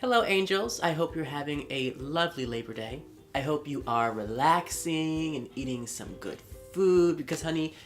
Hello, angels. I hope you're having a lovely Labor Day. I hope you are relaxing and eating some good food because, honey,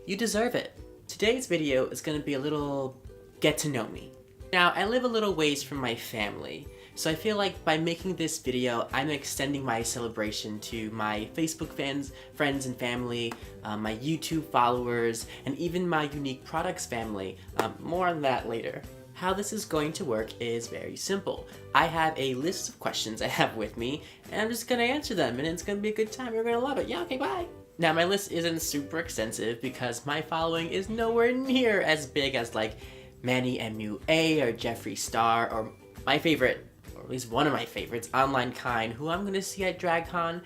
you deserve it. Today's video is going to be a little get to know me. Now, I live a little ways from my family, so I feel like by making this video, I'm extending my celebration to my Facebook fans, friends and family, my YouTube followers, and even my Unique Products family. More on that later. How this is going to work is very simple. I have a list of questions I have with me, and I'm just gonna answer them, and it's gonna be a good time. You're gonna love it. Yeah, okay, bye. Now, my list isn't super extensive because my following is nowhere near as big as like Manny MUA or Jeffree Star or my favorite, or at least one of my favorites, Online Kind, who I'm gonna see at DragCon.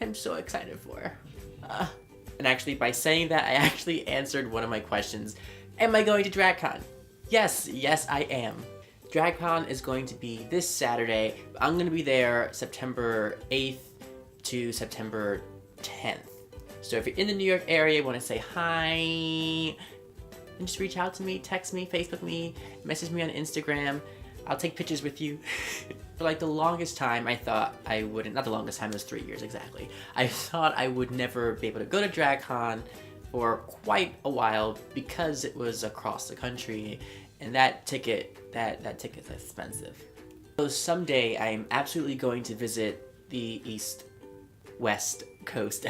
I'm so excited for. And actually, by saying that, I actually answered one of my questions. Am I going to DragCon? Yes, I am. DragCon is going to be this Saturday. I'm going to be there September 8th to September 10th. So if you're in the New York area, want to say hi, just reach out to me, text me, Facebook me, message me on Instagram. I'll take pictures with you. For like the longest time, I thought I wouldn't, not the longest time, it was 3 years exactly. I thought I would never be able to go to DragCon for quite a while because it was across the country, and that ticket's expensive. So someday I am absolutely going to visit the West Coast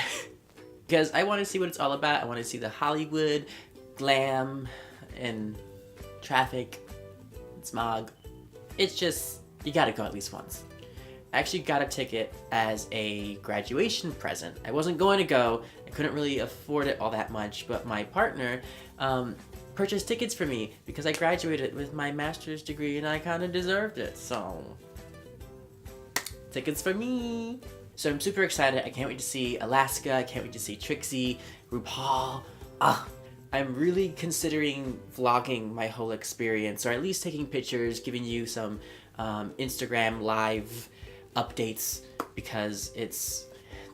because I want to see what it's all about. I want to see the Hollywood glam and traffic and smog. It's just, you gotta go at least once. I actually got a ticket as a graduation present. I wasn't going to go, I couldn't really afford it all that much, but my partner purchased tickets for me because I graduated with my master's degree and I kind of deserved it, so tickets for me. So I'm super excited. I can't wait to see Alaska, I can't wait to see Trixie, RuPaul. I'm really considering vlogging my whole experience, or at least taking pictures, giving you some Instagram live updates, because it's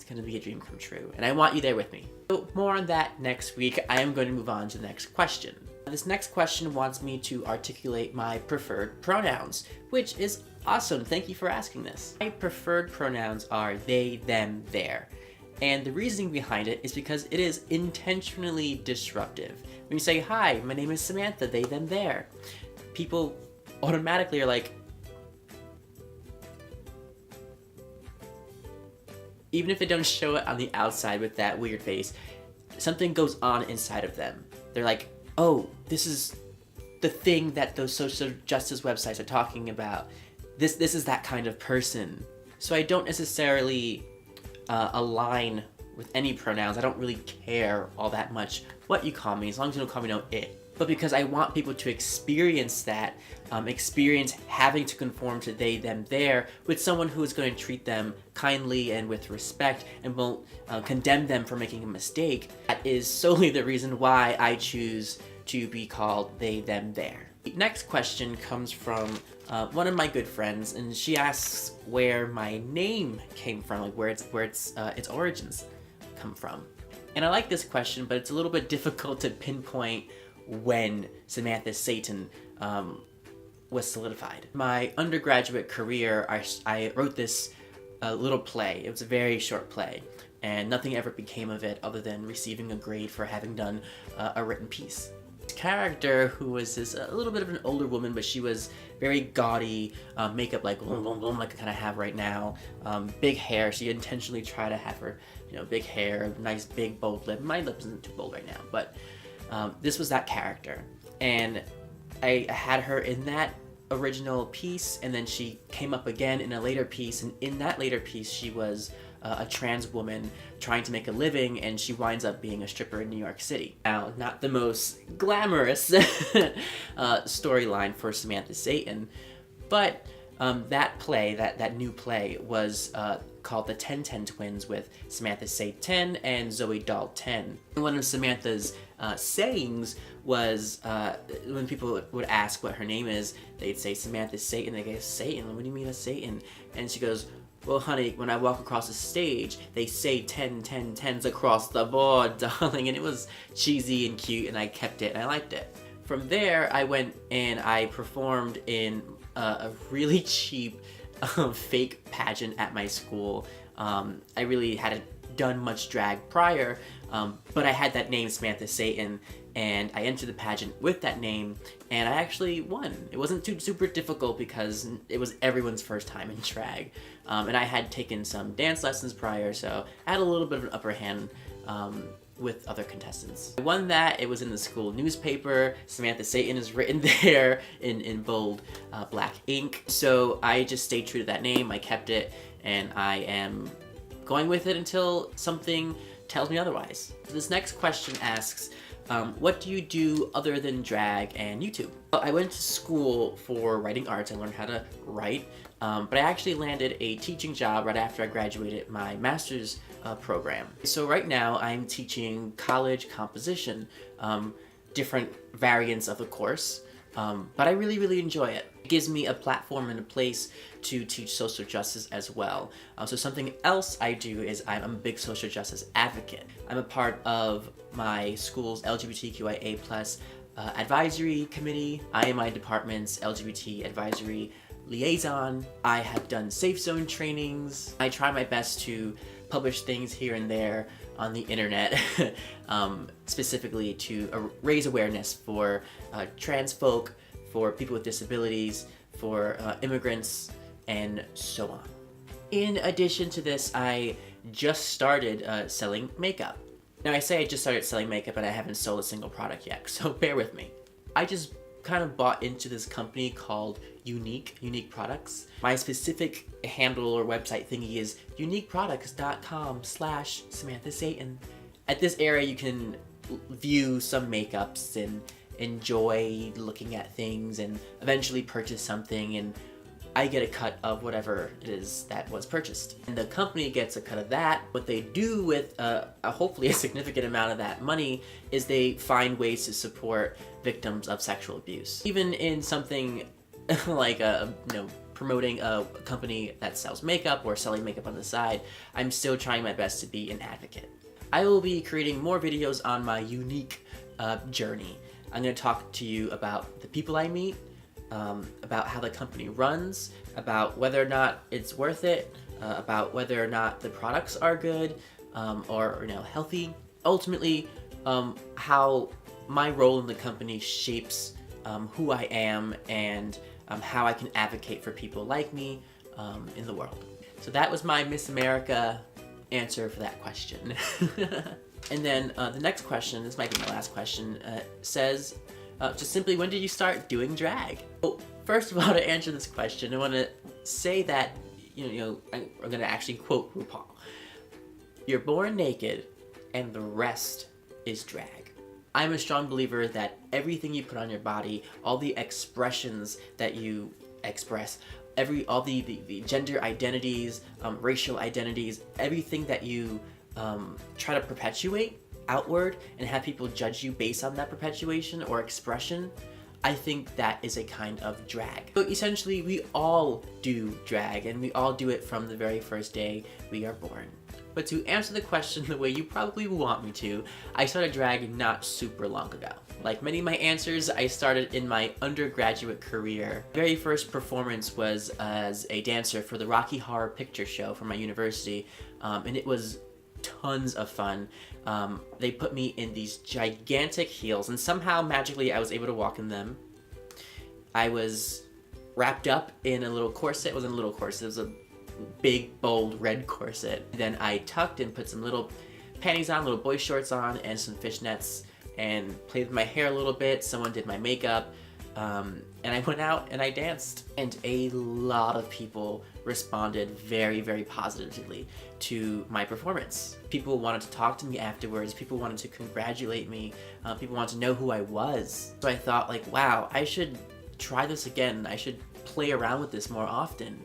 gonna be a dream come true, and I want you there with me. So more on that next week. I am going to move on to the next question. This next question wants me to articulate my preferred pronouns, which is awesome. Thank you for asking this. My preferred pronouns are they, them, their. And the reasoning behind it is because it is intentionally disruptive. When you say, hi, my name is Samantha, they, them, their, people automatically are like, even if they don't show it on the outside with that weird face, something goes on inside of them. They're like, oh, this is the thing that those social justice websites are talking about. This is that kind of person. So I don't necessarily align with any pronouns. I don't really care all that much what you call me, as long as you don't call me no it. But because I want people to experience that, experience having to conform to they, them, their with someone who is going to treat them kindly and with respect and won't condemn them for making a mistake. That is solely the reason why I choose to be called they, them, their. The next question comes from one of my good friends, and she asks where my name came from, like where its origins come from. And I like this question, but it's a little bit difficult to pinpoint when Samantha Satan was solidified. My undergraduate career, I wrote this little play. It was a very short play, and nothing ever became of it other than receiving a grade for having done a written piece. This character, who was this a little bit of an older woman, but she was very gaudy, makeup like like I kind of have right now, big hair. She intentionally tried to have her, big hair, nice big bold lip. My lip isn't too bold right now, but this was that character, and I had her in that original piece, and then she came up again in a later piece, and in that later piece she was a trans woman trying to make a living, and she winds up being a stripper in New York City. Now, not the most glamorous storyline for Samantha Satan, but that play, that new play, was called The 1010 Twins with Samantha Satan and Zoe Dahl 10. One of Samantha's sayings was, when people would ask what her name is, they'd say Samantha Satan. They go, Satan? What do you mean a Satan? And she goes, well, honey, when I walk across the stage, they say 10, 10, 10s across the board, darling. And it was cheesy and cute, and I kept it, and I liked it. From there, I went and I performed in a really cheap fake pageant at my school. I really hadn't done much drag prior, but I had that name, Samantha Satan, and I entered the pageant with that name, and I actually won. It wasn't too super difficult because it was everyone's first time in drag, and I had taken some dance lessons prior, so I had a little bit of an upper hand with other contestants. I won that. It was in the school newspaper. Samantha Satan is written there in bold black ink. So I just stayed true to that name. I kept it, and I am going with it until something tells me otherwise. This next question asks, what do you do other than drag and YouTube? Well, I went to school for writing arts. I learned how to write, but I actually landed a teaching job right after I graduated my master's program. So right now I'm teaching college composition, different variants of the course, but I really enjoy it. It gives me a platform and a place to teach social justice as well. So something else I do is I'm a big social justice advocate. I'm a part of my school's LGBTQIA+ advisory committee. I am my department's LGBT advisory liaison. I have done safe zone trainings. I try my best to publish things here and there on the internet, specifically to raise awareness for trans folk, for people with disabilities, for immigrants, and so on. In addition to this, I just started selling makeup. Now I say I just started selling makeup and I haven't sold a single product yet, so bear with me. I just kind of bought into this company called Unique Products. My specific handle or website thingy is uniqueproducts.com/Samantha Satan. At this area you can view some makeups and enjoy looking at things and eventually purchase something, and I get a cut of whatever it is that was purchased. And the company gets a cut of that. What they do with hopefully a significant amount of that money is they find ways to support victims of sexual abuse. Even in something like promoting a company that sells makeup or selling makeup on the side, I'm still trying my best to be an advocate. I will be creating more videos on my unique journey. I'm going to talk to you about the people I meet, about how the company runs, about whether or not it's worth it, about whether or not the products are good or healthy. Ultimately, how my role in the company shapes who I am and how I can advocate for people like me in the world. So that was my Miss America answer for that question. And then the next question, this might be my last question, says, just simply, when did you start doing drag? Well, first of all, to answer this question, I want to say that, I'm going to actually quote RuPaul. You're born naked, and the rest is drag. I'm a strong believer that everything you put on your body, all the expressions that you express, all the gender identities, racial identities, everything that you try to perpetuate outward and have people judge you based on that perpetuation or expression, I think that is a kind of drag. So essentially, we all do drag, and we all do it from the very first day we are born. But to answer the question the way you probably want me to, I started drag not super long ago. Like many of my answers, I started in my undergraduate career. My very first performance was as a dancer for the Rocky Horror Picture Show from my university, and it was tons of fun. They put me in these gigantic heels, and somehow magically I was able to walk in them. I was wrapped up in a little corset. It wasn't a little corset, it was a big, bold red corset. Then I tucked and put some little panties on, little boy shorts on, and some fishnets, and played with my hair a little bit. Someone did my makeup, and I went out and I danced. And a lot of people responded very positively to my performance. People wanted to talk to me afterwards. People wanted to congratulate me. People wanted to know who I was. So I thought, like, wow, I should try this again. I should play around with this more often.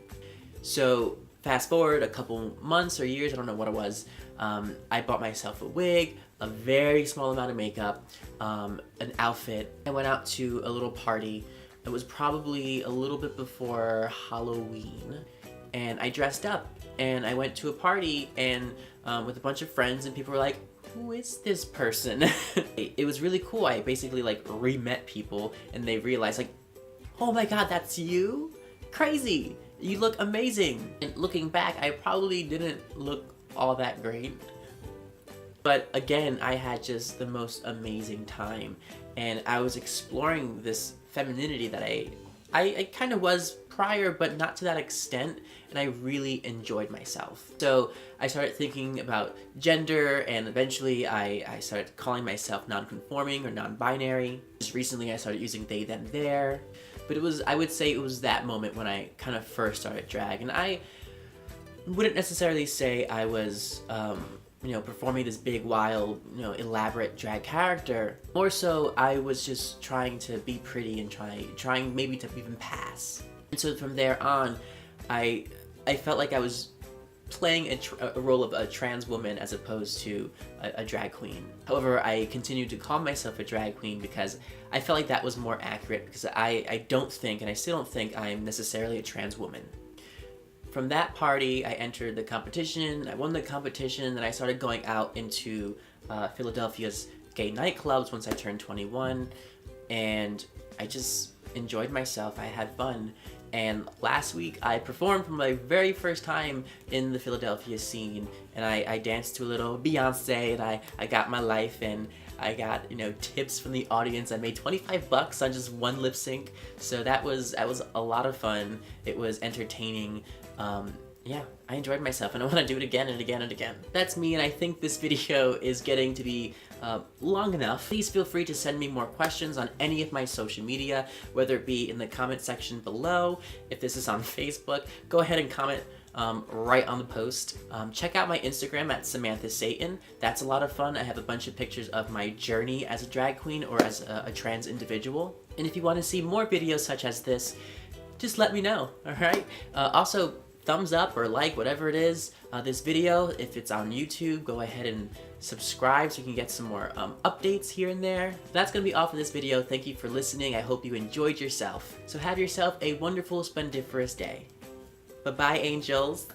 So fast forward a couple months or years, I don't know what it was, I bought myself a wig, a very small amount of makeup, an outfit. I went out to a little party. It was probably a little bit before Halloween, and I dressed up and I went to a party and with a bunch of friends, and people were like, who is this person? It was really cool. I basically like re-met people, and they realized like, oh my god, that's you? crazy. You look amazing. And looking back, I probably didn't look all that great. But again, I had just the most amazing time. And I was exploring this femininity that I kind of was prior, but not to that extent, and I really enjoyed myself. So I started thinking about gender, and eventually I started calling myself non-conforming or non-binary. Just recently I started using they, them, their. But I would say it was that moment when I kind of first started drag, and I wouldn't necessarily say I was performing this big, wild, elaborate drag character. More so, I was just trying to be pretty and trying maybe to even pass. And so from there on, I felt like I was playing a role of a trans woman as opposed to a drag queen. However, I continued to call myself a drag queen because I felt like that was more accurate, because I don't think, and I still don't think, I'm necessarily a trans woman. From that party, I entered the competition, I won the competition, and I started going out into Philadelphia's gay nightclubs once I turned 21, and I just enjoyed myself. I had fun. And last week, I performed for my very first time in the Philadelphia scene, and I danced to a little Beyonce, and I got my life, and I got, tips from the audience. I made $25 on just one lip sync, so that was a lot of fun. It was entertaining. Yeah, I enjoyed myself, and I want to do it again and again and again. That's me, and I think this video is getting to be long enough. Please feel free to send me more questions on any of my social media, whether it be in the comment section below. If this is on Facebook, go ahead and comment right on the post. Check out my Instagram at Samantha Satan. That's a lot of fun. I have a bunch of pictures of my journey as a drag queen or as a trans individual. And if you want to see more videos such as this, just let me know, alright? Also, thumbs up or like, whatever it is, this video. If it's on YouTube, go ahead and subscribe so you can get some more updates here and there. That's gonna be all for this video. Thank you for listening. I hope you enjoyed yourself. So have yourself a wonderful, splendiferous day. Bye-bye, angels.